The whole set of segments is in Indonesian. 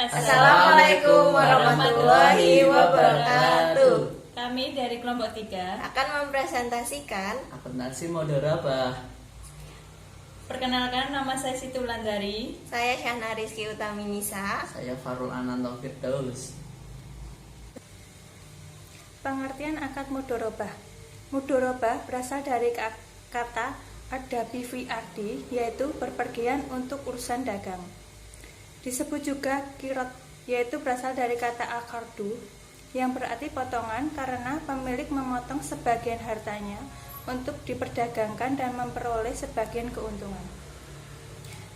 Assalamualaikum warahmatullahi wabarakatuh. Kami dari kelompok 3 akan mempresentasikan akuntansi mudharabah. Perkenalkan, nama saya Siti Wulandari. Saya Syahna Rizky Utami Nisa. Saya Farul Ananto Firdaus. Pengertian akad mudharabah. Mudharabah berasal dari kata adabi fi ardi, yaitu berpergian untuk urusan dagang. Disebut juga kirot, yaitu berasal dari kata al-qardu, yang berarti potongan karena pemilik memotong sebagian hartanya untuk diperdagangkan dan memperoleh sebagian keuntungan.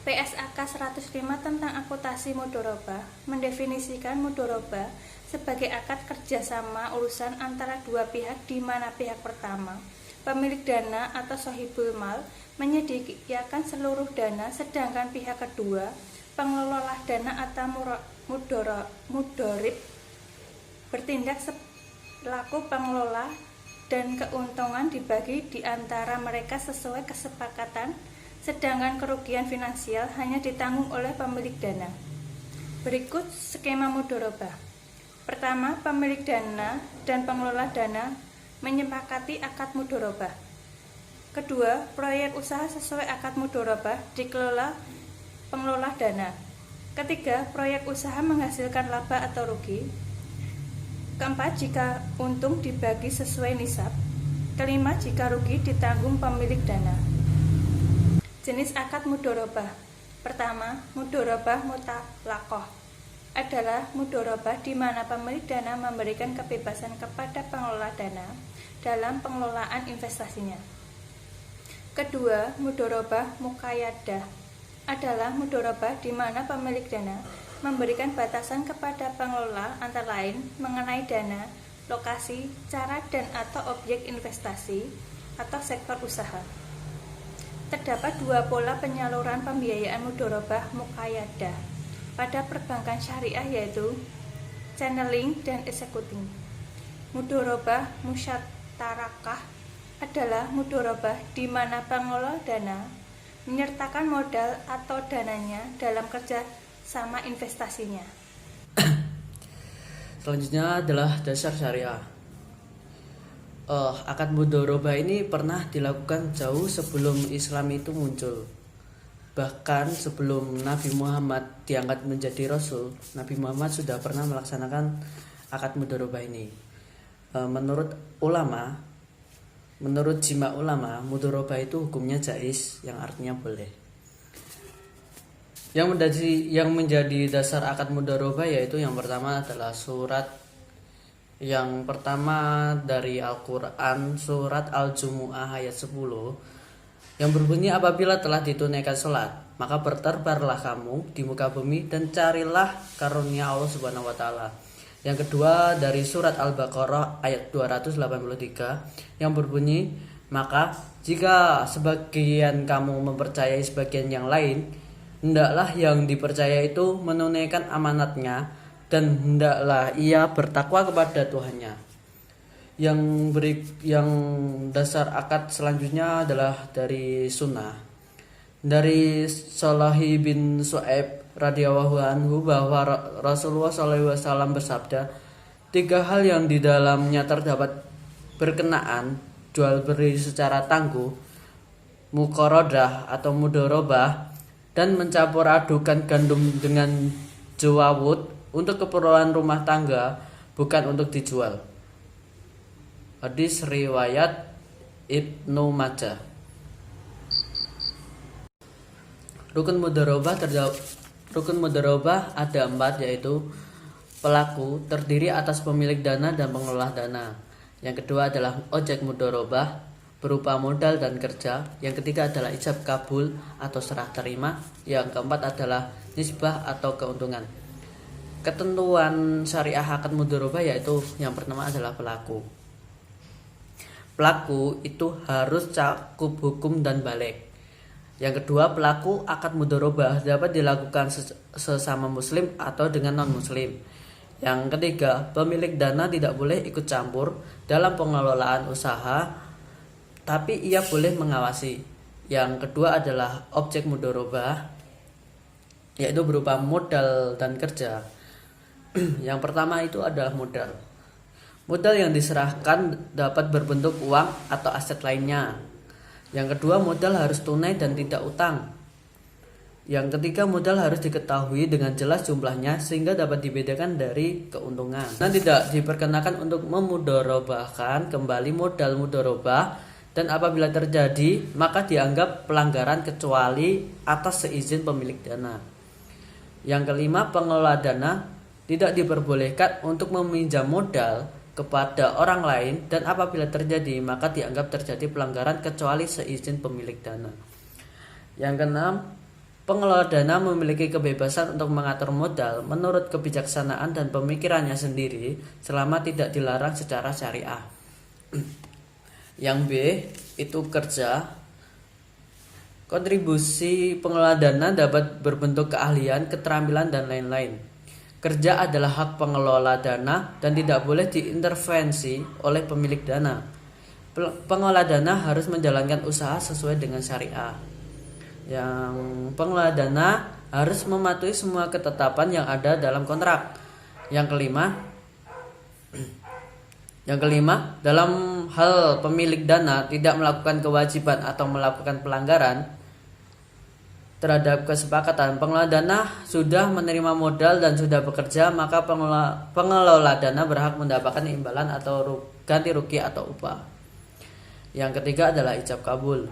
PSAK 105 tentang akuntansi mudharabah mendefinisikan mudharabah sebagai akad kerjasama urusan antara dua pihak di mana pihak pertama, pemilik dana atau sohibul mal, menyediakan seluruh dana, sedangkan pihak kedua, pengelola dana atau mudharib, bertindak selaku pengelola dan keuntungan dibagi di antara mereka sesuai kesepakatan, sedangkan kerugian finansial hanya ditanggung oleh pemilik dana. Berikut skema mudharabah. Pertama, pemilik dana dan pengelola dana menyepakati akad mudharabah. Kedua, proyek usaha sesuai akad mudharabah dikelola pengelola dana. Ketiga, proyek usaha menghasilkan laba atau rugi. Keempat, jika untung dibagi sesuai nisab. Kelima, jika rugi ditanggung pemilik dana. Jenis akad mudharabah. Pertama, mudharabah mutlaqah adalah mudharabah di mana pemilik dana memberikan kebebasan kepada pengelola dana dalam pengelolaan investasinya. Kedua, mudharabah muqayyadah adalah mudharabah di mana pemilik dana memberikan batasan kepada pengelola antara lain mengenai dana, lokasi, cara dan atau objek investasi atau sektor usaha. Terdapat dua pola penyaluran pembiayaan mudharabah muqayyadah pada perbankan syariah, yaitu channeling dan executing. Mudharabah musyatarakah adalah mudharabah di mana pengelola dana menyertakan modal atau dananya dalam kerja sama investasinya. Selanjutnya adalah dasar syariah. Akad mudharabah ini pernah dilakukan jauh sebelum Islam itu muncul. Bahkan sebelum Nabi Muhammad diangkat menjadi Rasul, Nabi Muhammad sudah pernah melaksanakan akad mudharabah ini. Menurut jima ulama, mudharabah itu hukumnya jaiz, yang artinya boleh. Yang menjadi dasar akad mudharabah yaitu yang pertama adalah surat yang pertama dari Al-Quran, surat Al-Jumu'ah ayat 10, yang berbunyi, apabila telah ditunaikan sholat, maka berterbarlah kamu di muka bumi dan carilah karunia Allah Subhanahu wa Ta'ala. Yang kedua dari surat Al-Baqarah ayat 283 yang berbunyi, maka jika sebagian kamu mempercayai sebagian yang lain, hendaklah yang dipercaya itu menunaikan amanatnya dan hendaklah ia bertakwa kepada Tuhannya. Yang dasar akad selanjutnya adalah dari sunnah. Dari Shalahi bin Su'aib radhiyallahu anhu bahwa Rasulullah SAW bersabda, 3 hal yang di dalamnya terdapat berkenaan jual beli secara tangguh, muqaradah atau mudharabah, dan mencampur adukan gandum dengan jawawut untuk keperluan rumah tangga, bukan untuk dijual. Hadis riwayat Ibnu Majah. Rukun mudharabah ada 4, yaitu pelaku, terdiri atas pemilik dana dan pengelola dana. Yang kedua adalah objek mudharabah, berupa modal dan kerja. Yang ketiga adalah ijab kabul atau serah terima. Yang keempat adalah nisbah atau keuntungan. Ketentuan syariah akad mudharabah yaitu yang pertama adalah pelaku. Pelaku itu harus cakup hukum dan balik. Yang kedua, pelaku akad mudharabah dapat dilakukan sesama muslim atau dengan non-muslim. Yang ketiga, pemilik dana tidak boleh ikut campur dalam pengelolaan usaha, tapi ia boleh mengawasi. Yang kedua adalah objek mudharabah. yaitu berupa modal dan kerja. Yang pertama itu adalah modal. Modal yang diserahkan dapat berbentuk uang atau aset lainnya. Yang kedua, modal harus tunai dan tidak utang. Yang ketiga, modal harus diketahui dengan jelas jumlahnya sehingga dapat dibedakan dari keuntungan. Dan tidak diperkenakan untuk memudharobahkan kembali modal mudharobah, dan apabila terjadi maka dianggap pelanggaran kecuali atas seizin pemilik dana. Yang kelima, pengelola dana tidak diperbolehkan untuk meminjam modal kepada orang lain, dan apabila terjadi maka dianggap terjadi pelanggaran kecuali seizin pemilik dana. Yang keenam, pengelola dana memiliki kebebasan untuk mengatur modal menurut kebijaksanaan dan pemikirannya sendiri selama tidak dilarang secara syariah. Yang B itu kerja. Kontribusi pengelola dana dapat berbentuk keahlian, keterampilan, dan lain-lain. Kerja adalah hak pengelola dana dan tidak boleh diintervensi oleh pemilik dana. Pengelola dana harus menjalankan usaha sesuai dengan syariah. Yang pengelola dana harus mematuhi semua ketetapan yang ada dalam kontrak. Yang kelima, dalam hal pemilik dana tidak melakukan kewajiban atau melakukan pelanggaran terhadap kesepakatan, pengelola dana sudah menerima modal dan sudah bekerja, maka pengelola dana berhak mendapatkan imbalan atau ganti rugi atau upah. Yang ketiga adalah ijab kabul.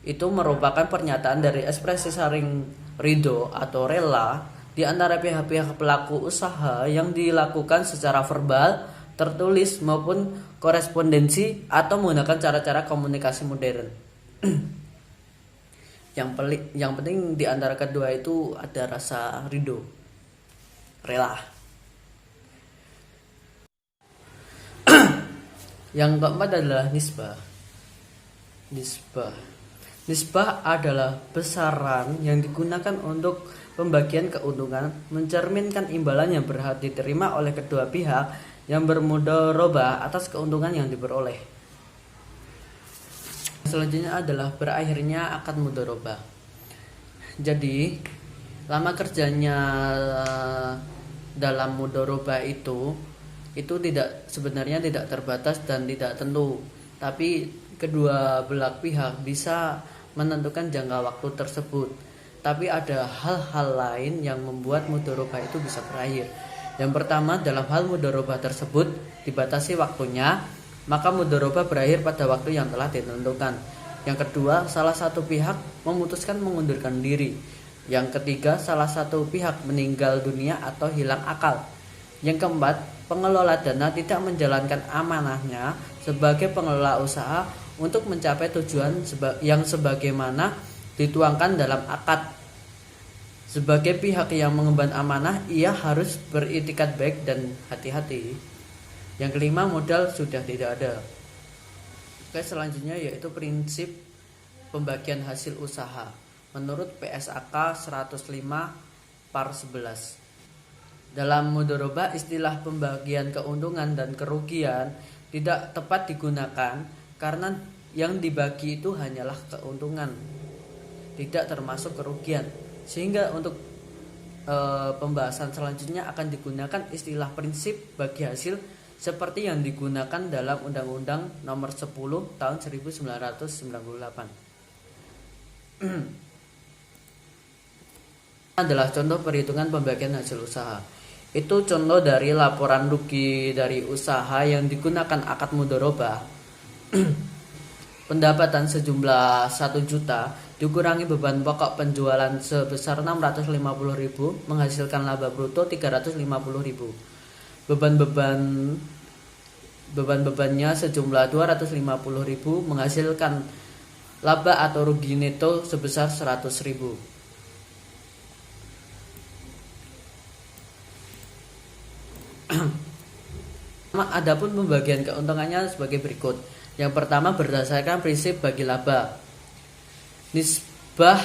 Itu merupakan pernyataan dari ekspresi saling ridho atau rela di antara pihak-pihak pelaku usaha yang dilakukan secara verbal, tertulis maupun korespondensi atau menggunakan cara-cara komunikasi modern. Yang penting di antara kedua itu ada rasa ridho, rela. Yang keempat adalah nisbah. Nisbah adalah besaran yang digunakan untuk pembagian keuntungan, mencerminkan imbalan yang berhak diterima oleh kedua pihak yang bermudharobah atas keuntungan yang diperoleh. Selanjutnya adalah berakhirnya akad mudharobah. Jadi, lama kerjanya dalam mudharobah itu sebenarnya tidak terbatas dan tidak tentu. Tapi kedua belah pihak bisa menentukan jangka waktu tersebut. Tapi ada hal-hal lain yang membuat mudharobah itu bisa berakhir. Yang pertama, dalam hal mudharobah tersebut dibatasi waktunya, maka mudharobah berakhir pada waktu yang telah ditentukan. Yang kedua, salah satu pihak memutuskan mengundurkan diri. Yang ketiga, salah satu pihak meninggal dunia atau hilang akal. Yang keempat, pengelola dana tidak menjalankan amanahnya sebagai pengelola usaha untuk mencapai tujuan yang sebagaimana dituangkan dalam akad. Sebagai pihak yang mengemban amanah, ia harus beritikat baik dan hati-hati. Yang kelima, modal sudah tidak ada. Oke, selanjutnya yaitu prinsip pembagian hasil usaha menurut PSAK 105/11. Dalam mudharobah, istilah pembagian keuntungan dan kerugian tidak tepat digunakan karena yang dibagi itu hanyalah keuntungan, tidak termasuk kerugian. Sehingga untuk pembahasan selanjutnya akan digunakan istilah prinsip bagi hasil seperti yang digunakan dalam Undang-Undang Nomor 10 Tahun 1998. Adalah contoh perhitungan pembagian hasil usaha. Itu contoh dari laporan rugi dari usaha yang digunakan akad mudharobah. Pendapatan sejumlah 1 juta dikurangi beban pokok penjualan sebesar 650.000 menghasilkan laba bruto 350.000. Beban-bebannya sejumlah 250.000 menghasilkan laba atau rugi neto sebesar 100.000. Adapun pembagian keuntungannya sebagai berikut. Yang pertama, berdasarkan prinsip bagi laba. Nisbah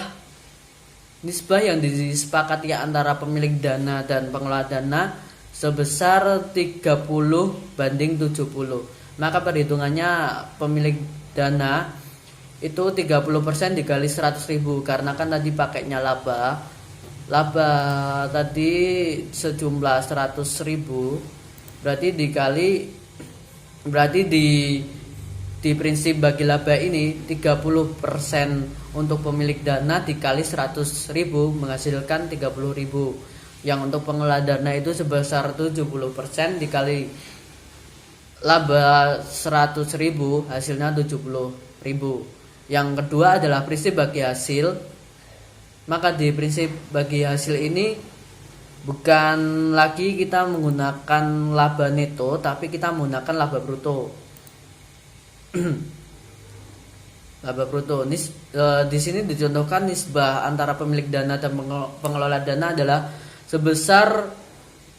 yang disepakati antara pemilik dana dan pengelola dana sebesar 30/70. Maka perhitungannya pemilik dana itu 30% dikali 100.000 karena kan tadi pakainya laba laba tadi sejumlah 100.000, berarti di prinsip bagi laba ini 30% untuk pemilik dana dikali 100.000 menghasilkan 30.000. Yang untuk pengelola dana itu sebesar 70% dikali laba 100.000 hasilnya 70.000. Yang kedua adalah prinsip bagi hasil. Maka di prinsip bagi hasil ini bukan lagi kita menggunakan laba neto, tapi kita menggunakan laba bruto. Laba bruto. Di sini dicontohkan nisbah antara pemilik dana dan pengelola dana adalah sebesar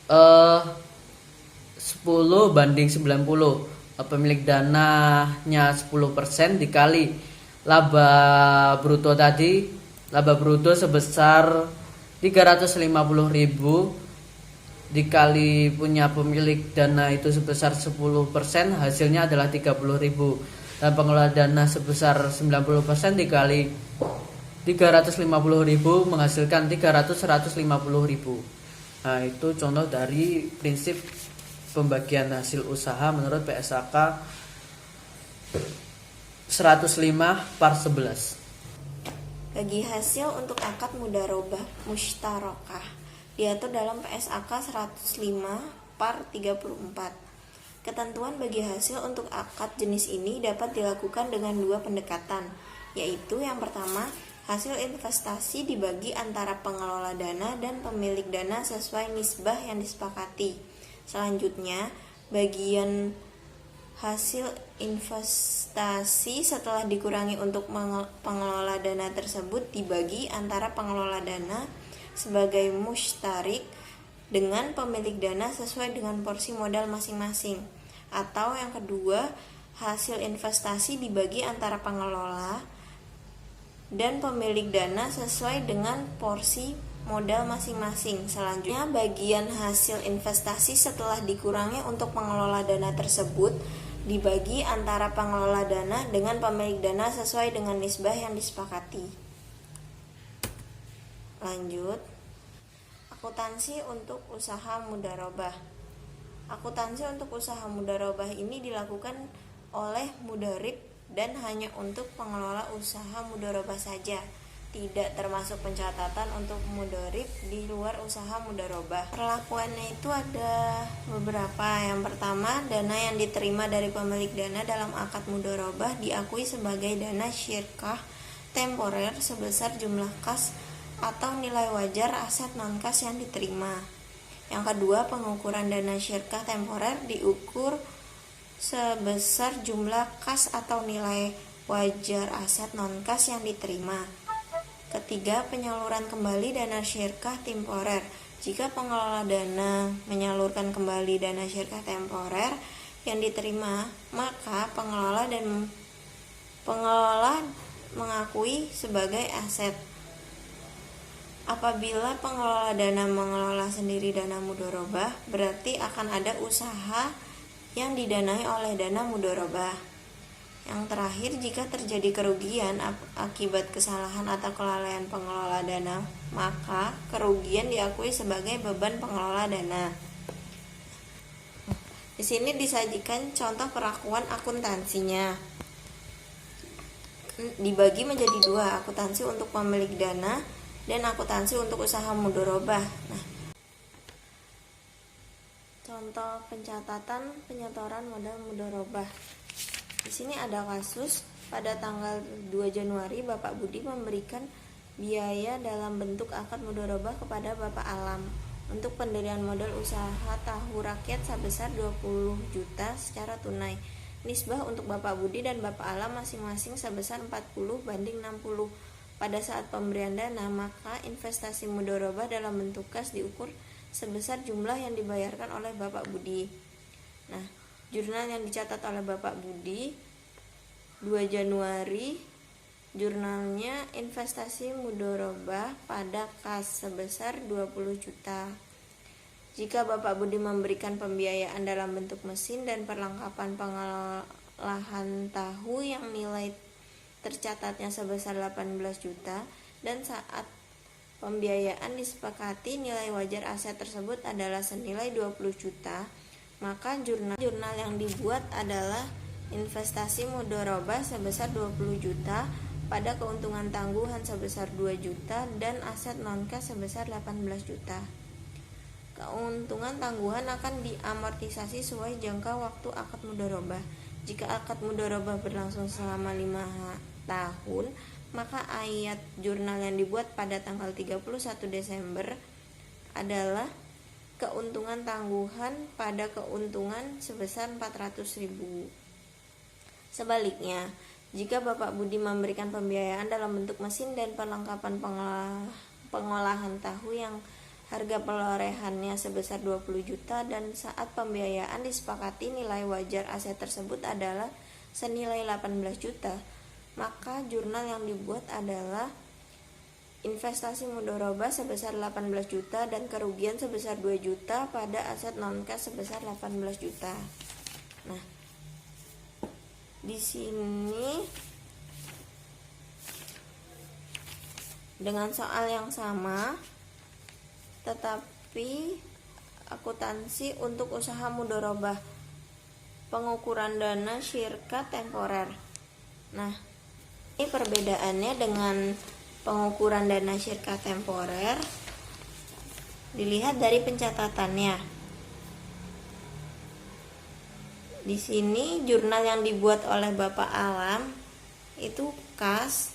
10:90. Pemilik dananya 10% dikali laba bruto tadi. Laba bruto sebesar 350.000 dikali punya pemilik dana itu sebesar 10%, hasilnya adalah 30.000. Dan pengelola dana sebesar 90% dikali 350.000 menghasilkan 150.000. Nah, itu contoh dari prinsip pembagian hasil usaha menurut PSAK 105/11. Bagi hasil untuk akad mudharabah musytarakah diatur dalam PSAK 105/34. Ketentuan bagi hasil untuk akad jenis ini dapat dilakukan dengan dua pendekatan, yaitu yang pertama, hasil investasi dibagi antara pengelola dana dan pemilik dana sesuai nisbah yang disepakati. Selanjutnya, bagian hasil investasi setelah dikurangi untuk pengelola dana tersebut dibagi antara pengelola dana sebagai musytarik dengan pemilik dana sesuai dengan porsi modal masing-masing. Atau yang kedua, hasil investasi dibagi antara pengelola dan pemilik dana sesuai dengan porsi modal masing-masing. Selanjutnya, bagian hasil investasi setelah dikurangi untuk pengelola dana tersebut dibagi antara pengelola dana dengan pemilik dana sesuai dengan nisbah yang disepakati. Lanjut, akuntansi untuk usaha mudharabah. Akuntansi untuk usaha mudharabah ini dilakukan oleh mudharib dan hanya untuk pengelola usaha mudharabah saja, tidak termasuk pencatatan untuk mudharib di luar usaha mudharabah. Perlakuannya itu ada beberapa. Yang pertama, dana yang diterima dari pemilik dana dalam akad mudharabah diakui sebagai dana syirkah temporer sebesar jumlah kas atau nilai wajar aset non-kas yang diterima. Yang kedua, pengukuran dana syirkah temporer diukur sebesar jumlah kas atau nilai wajar aset non-kas yang diterima. Ketiga, penyaluran kembali dana syirkah temporer. Jika pengelola dana menyalurkan kembali dana syirkah temporer yang diterima, maka pengelola mengakui sebagai aset. Apabila pengelola dana mengelola sendiri dana mudharabah, berarti akan ada usaha yang didanai oleh dana mudharabah. Yang terakhir, jika terjadi kerugian akibat kesalahan atau kelalaian pengelola dana, maka kerugian diakui sebagai beban pengelola dana. Di sini disajikan contoh perlakuan akuntansinya. Dibagi menjadi dua, akuntansi untuk pemilik dana dan akuntansi untuk usaha mudharabah. Nah, contoh pencatatan penyetoran modal mudharabah. Di sini ada kasus pada tanggal 2 Januari Bapak Budi memberikan biaya dalam bentuk akad mudharabah kepada Bapak Alam untuk pendirian modal usaha tahu rakyat sebesar 20 juta secara tunai. Nisbah untuk Bapak Budi dan Bapak Alam masing-masing sebesar 40/60. Pada saat pemberian dana, maka investasi mudharabah dalam bentuk kas diukur sebesar jumlah yang dibayarkan oleh Bapak Budi. Nah, jurnal yang dicatat oleh Bapak Budi 2 Januari, jurnalnya investasi mudharabah pada kas sebesar 20 juta. Jika Bapak Budi memberikan pembiayaan dalam bentuk mesin dan perlengkapan pengolahan tahu yang nilai tercatatnya sebesar 18 juta dan saat pembiayaan disepakati nilai wajar aset tersebut adalah senilai 20 juta, maka jurnal yang dibuat adalah investasi mudharabah sebesar 20 juta pada keuntungan tangguhan sebesar 2 juta dan aset non-cash sebesar 18 juta. Keuntungan tangguhan akan diamortisasi sesuai jangka waktu akad mudharabah. Jika akad mudharabah berlangsung selama 5 tahun, maka ayat jurnal yang dibuat pada tanggal 31 Desember adalah keuntungan tangguhan pada keuntungan sebesar 400.000. Sebaliknya, jika Bapak Budi memberikan pembiayaan dalam bentuk mesin dan perlengkapan pengolahan tahu yang harga perolehannya sebesar 20 juta dan saat pembiayaan disepakati nilai wajar aset tersebut adalah senilai 18 juta, maka jurnal yang dibuat adalah investasi mudharabah sebesar 18 juta dan kerugian sebesar 2 juta pada aset non-cash sebesar 18 juta. Nah, di sini dengan soal yang sama, tetapi akuntansi untuk usaha mudharabah, pengukuran dana syirka temporer. Nah, ini perbedaannya dengan pengukuran dana syirka temporer dilihat dari pencatatannya. Di sini jurnal yang dibuat oleh Bapak Alam itu kas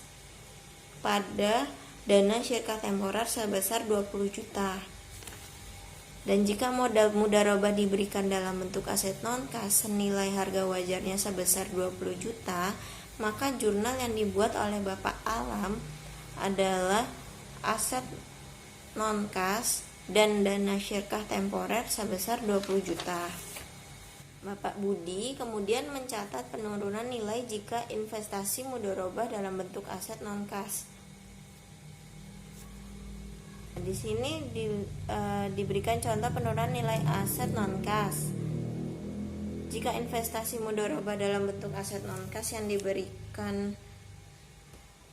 pada dana syirka temporer sebesar 20 juta. Dan jika modal mudharabah diberikan dalam bentuk aset non-kas senilai harga wajarnya sebesar 20 juta, maka jurnal yang dibuat oleh Bapak Alam adalah aset non-kas dan dana syirkah temporer sebesar 20 juta. Bapak Budi kemudian mencatat penurunan nilai jika investasi mudharabah dalam bentuk aset non-kas. Di sini diberikan contoh penurunan nilai aset non-kas. Jika investasi mudharabah dalam bentuk aset non-kas yang diberikan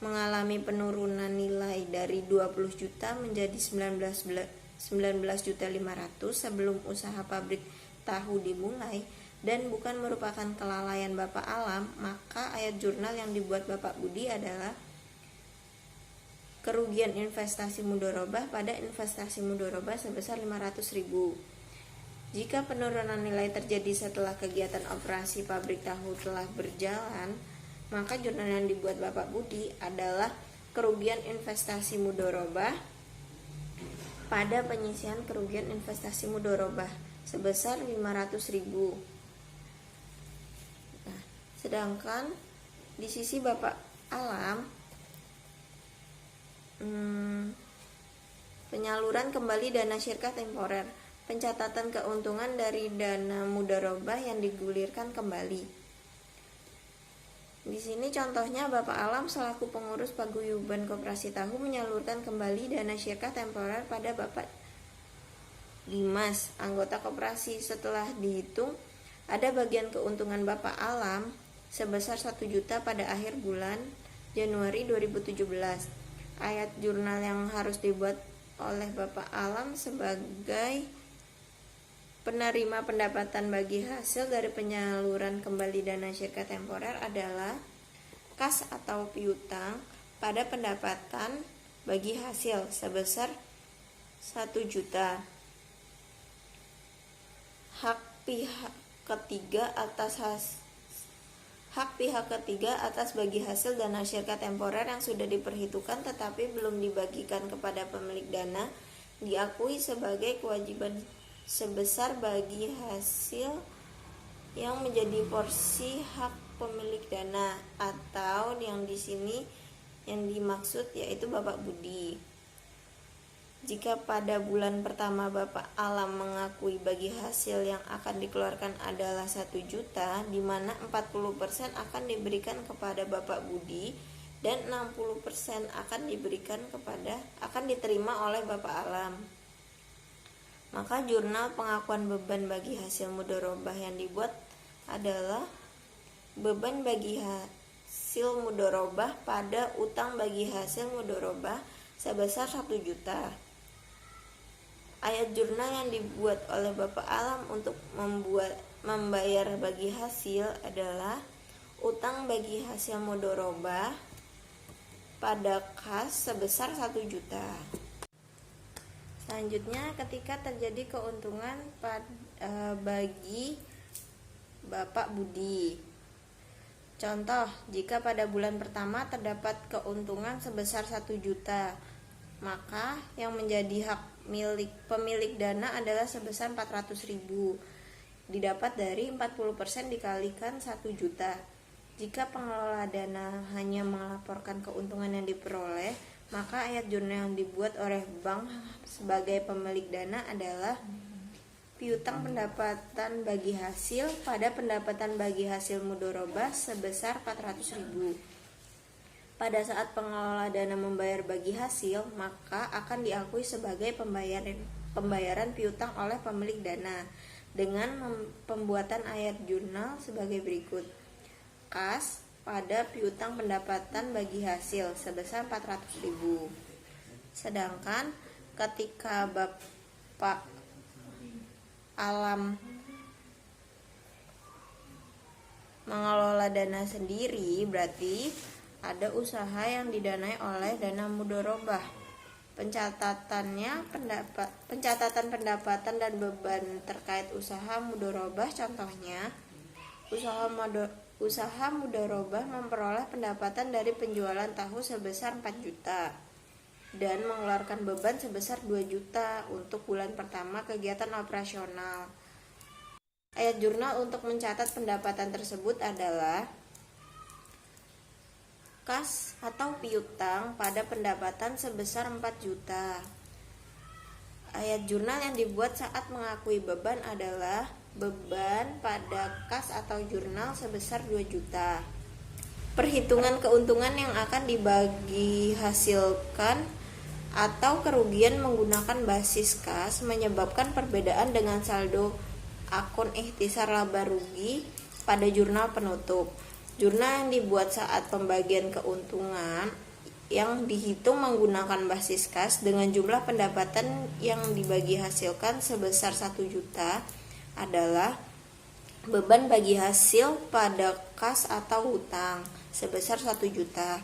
mengalami penurunan nilai dari 20 juta menjadi 19.500.000 sebelum usaha pabrik tahu dimulai dan bukan merupakan kelalaian Bapak Alam, maka ayat jurnal yang dibuat Bapak Budi adalah kerugian investasi mudharabah pada investasi mudharabah sebesar 500.000. Jika penurunan nilai terjadi setelah kegiatan operasi pabrik tahu telah berjalan, maka jurnal yang dibuat Bapak Budi adalah kerugian investasi mudharabah pada penyisian kerugian investasi mudharabah sebesar 500.000. Nah, sedangkan di sisi Bapak Alam, penyaluran kembali dana syirkah temporer, pencatatan keuntungan dari dana mudharabah yang digulirkan kembali. Di sini contohnya Bapak Alam selaku pengurus paguyuban koperasi tahu menyalurkan kembali dana syirkah temporer pada Bapak Dimas, anggota koperasi. Setelah dihitung, ada bagian keuntungan Bapak Alam sebesar 1 juta pada akhir bulan Januari 2017. Ayat jurnal yang harus dibuat oleh Bapak Alam sebagai penerima pendapatan bagi hasil dari penyaluran kembali dana syirkah temporer adalah kas atau piutang pada pendapatan bagi hasil sebesar 1 juta. Hak pihak ketiga atas bagi hasil dana syirkah temporer yang sudah diperhitungkan tetapi belum dibagikan kepada pemilik dana diakui sebagai kewajiban sebesar bagi hasil yang menjadi porsi hak pemilik dana, atau yang di sini yang dimaksud yaitu Bapak Budi. Jika pada bulan pertama Bapak Alam mengakui bagi hasil yang akan dikeluarkan adalah 1 juta, di mana 40% akan diberikan kepada Bapak Budi dan 60% akan diterima oleh Bapak Alam. Maka jurnal pengakuan beban bagi hasil mudharabah yang dibuat adalah beban bagi hasil mudharabah pada utang bagi hasil mudharabah sebesar 1 juta. Ayat jurnal yang dibuat oleh Bapak Alam untuk membayar bagi hasil adalah utang bagi hasil mudharabah pada kas sebesar 1 juta. Selanjutnya, ketika terjadi keuntungan bagi Bapak Budi. Contoh, jika pada bulan pertama terdapat keuntungan sebesar 1 juta, maka yang menjadi hak pemilik dana adalah sebesar 400.000, didapat dari 40% dikalikan 1 juta. Jika pengelola dana hanya melaporkan keuntungan yang diperoleh, maka ayat jurnal yang dibuat oleh bank sebagai pemilik dana adalah piutang pendapatan bagi hasil pada pendapatan bagi hasil mudharabah sebesar 400.000. Pada saat pengelola dana membayar bagi hasil, maka akan diakui sebagai pembayaran piutang oleh pemilik dana dengan pembuatan ayat jurnal sebagai berikut. Kas pada piutang pendapatan bagi hasil sebesar 400.000. Sedangkan ketika Bapak Alam mengelola dana sendiri, berarti ada usaha yang didanai oleh dana mudharabah. Pencatatan pendapatan dan beban terkait usaha mudharabah, contohnya usaha mudharabah memperoleh pendapatan dari penjualan tahu sebesar 4 juta dan mengeluarkan beban sebesar 2 juta untuk bulan pertama kegiatan operasional. Ayat jurnal untuk mencatat pendapatan tersebut adalah kas atau piutang pada pendapatan sebesar 4 juta. Ayat jurnal yang dibuat saat mengakui beban adalah beban pada kas atau jurnal sebesar 2 juta. Perhitungan keuntungan yang akan dibagi hasilkan atau kerugian menggunakan basis kas menyebabkan perbedaan dengan saldo akun ikhtisar laba rugi pada jurnal penutup. Jurnal yang dibuat saat pembagian keuntungan yang dihitung menggunakan basis kas dengan jumlah pendapatan yang dibagi hasilkan sebesar 1 juta adalah beban bagi hasil pada kas atau hutang sebesar 1 juta.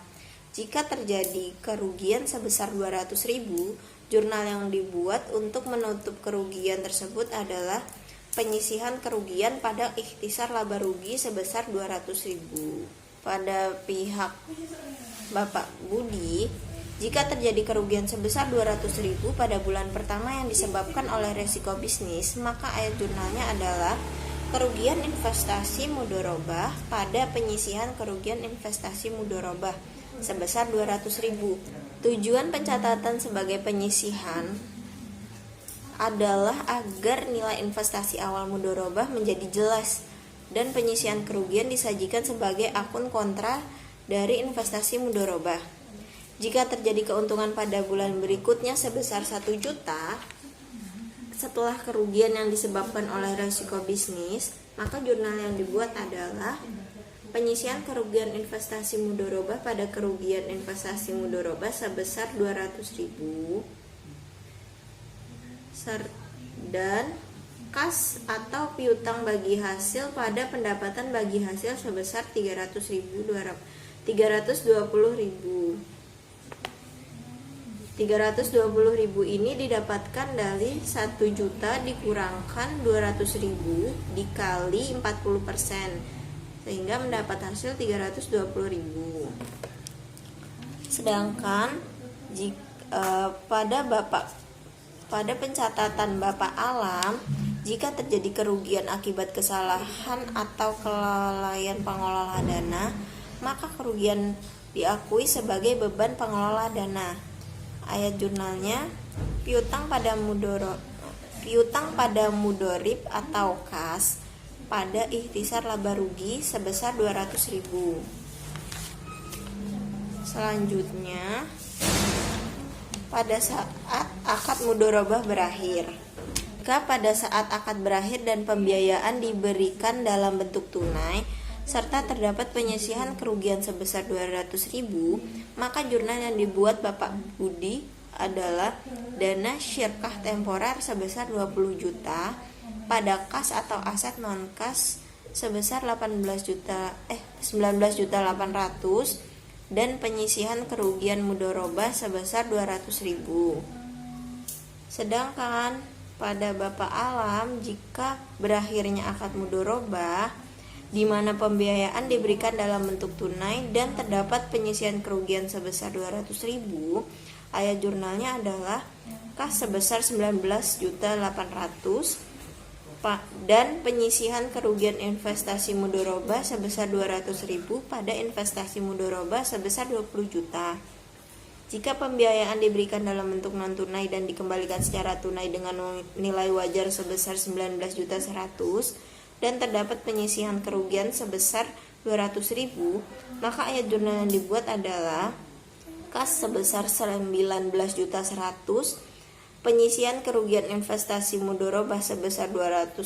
Jika terjadi kerugian sebesar 200.000, jurnal yang dibuat untuk menutup kerugian tersebut adalah penyisihan kerugian pada ikhtisar laba rugi sebesar 200.000. Pada pihak Bapak Budi, jika terjadi kerugian sebesar 200.000 pada bulan pertama yang disebabkan oleh resiko bisnis, maka ayat jurnalnya adalah kerugian investasi mudharabah pada penyisihan kerugian investasi mudharabah sebesar 200.000. Tujuan pencatatan sebagai penyisihan adalah agar nilai investasi awal mudharabah menjadi jelas dan penyisihan kerugian disajikan sebagai akun kontra dari investasi mudharabah. Jika terjadi keuntungan pada bulan berikutnya sebesar 1 juta setelah kerugian yang disebabkan oleh risiko bisnis, maka jurnal yang dibuat adalah penyisihan kerugian investasi mudharabah pada kerugian investasi mudharabah sebesar 200.000 dan kas atau piutang bagi hasil pada pendapatan bagi hasil sebesar 320.000. 320.000 ini didapatkan dari 1 juta dikurangkan 200.000 dikali 40%, sehingga mendapat hasil 320.000. Sedangkan pada pencatatan Bapak Alam, jika terjadi kerugian akibat kesalahan atau kelalaian pengelola dana, maka kerugian diakui sebagai beban pengelola dana. Ayat jurnalnya piutang pada mudharib atau kas pada ikhtisar laba rugi sebesar 200.000. Selanjutnya, pada saat akad mudharabah berakhir. Jika pada saat akad berakhir dan pembiayaan diberikan dalam bentuk tunai, serta terdapat penyisihan kerugian sebesar 200.000, maka jurnal yang dibuat Bapak Budi adalah dana syirkah temporer sebesar 20 juta pada kas atau aset non kas sebesar 19.800.000 dan penyisihan kerugian mudharabah sebesar 200.000. Sedangkan pada Bapak Alam, jika berakhirnya akad mudharabah di mana pembiayaan diberikan dalam bentuk tunai dan terdapat penyisihan kerugian sebesar 200.000, ayat jurnalnya adalah kas sebesar 19.800.000 dan penyisihan kerugian investasi mudharabah sebesar 200.000 pada investasi mudharabah sebesar 20 juta. Jika pembiayaan diberikan dalam bentuk non tunai dan dikembalikan secara tunai dengan nilai wajar sebesar 19.100.000 dan terdapat penyisihan kerugian sebesar 200.000, maka ayat jurnal yang dibuat adalah kas sebesar 19.100.000, penyisian kerugian investasi mudharabah sebesar 200.000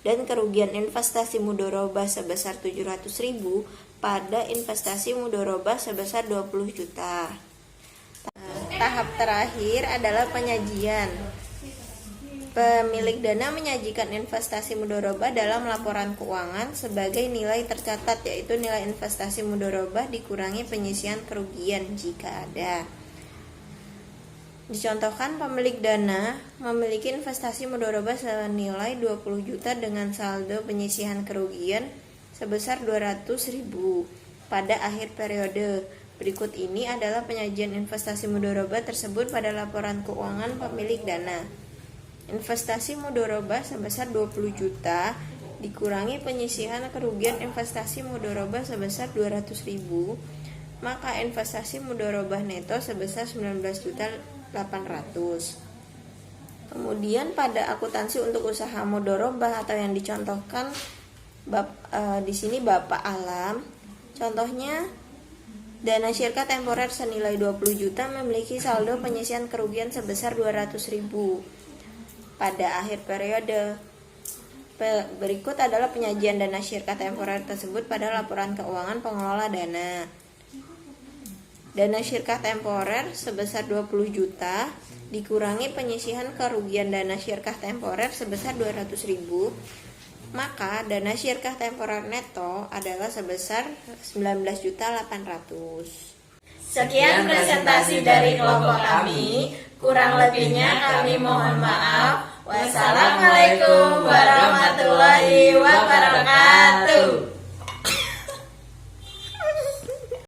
dan kerugian investasi mudharabah sebesar 700.000 pada investasi mudharabah sebesar 20 juta. Tahap terakhir adalah penyajian. Pemilik dana menyajikan investasi mudharabah dalam laporan keuangan sebagai nilai tercatat, yaitu nilai investasi mudharabah dikurangi penyisihan kerugian jika ada. Dicontohkan, pemilik dana memiliki investasi mudharabah senilai 20 juta dengan saldo penyisihan kerugian sebesar 200.000 pada akhir periode. Berikut ini adalah penyajian investasi mudharabah tersebut pada laporan keuangan pemilik dana. Investasi mudharabah sebesar 20 juta dikurangi penyisihan kerugian investasi mudharabah sebesar 200.000, maka investasi mudharabah neto sebesar 19.800. Kemudian pada akuntansi untuk usaha mudharabah atau yang dicontohkan di sini Bapak Alam, contohnya dana syirkah temporer senilai 20 juta memiliki saldo penyisihan kerugian sebesar 200.000 pada akhir periode. Berikut adalah penyajian dana syirkah temporer tersebut pada laporan keuangan pengelola dana. Dana syirkah temporer sebesar 20 juta dikurangi penyisihan kerugian dana syirkah temporer sebesar 200.000, maka dana syirkah temporer neto adalah sebesar 19.800.000. Sekian presentasi dari kelompok kami. Kurang lebihnya kami mohon maaf. Wassalamualaikum warahmatullahi wabarakatuh.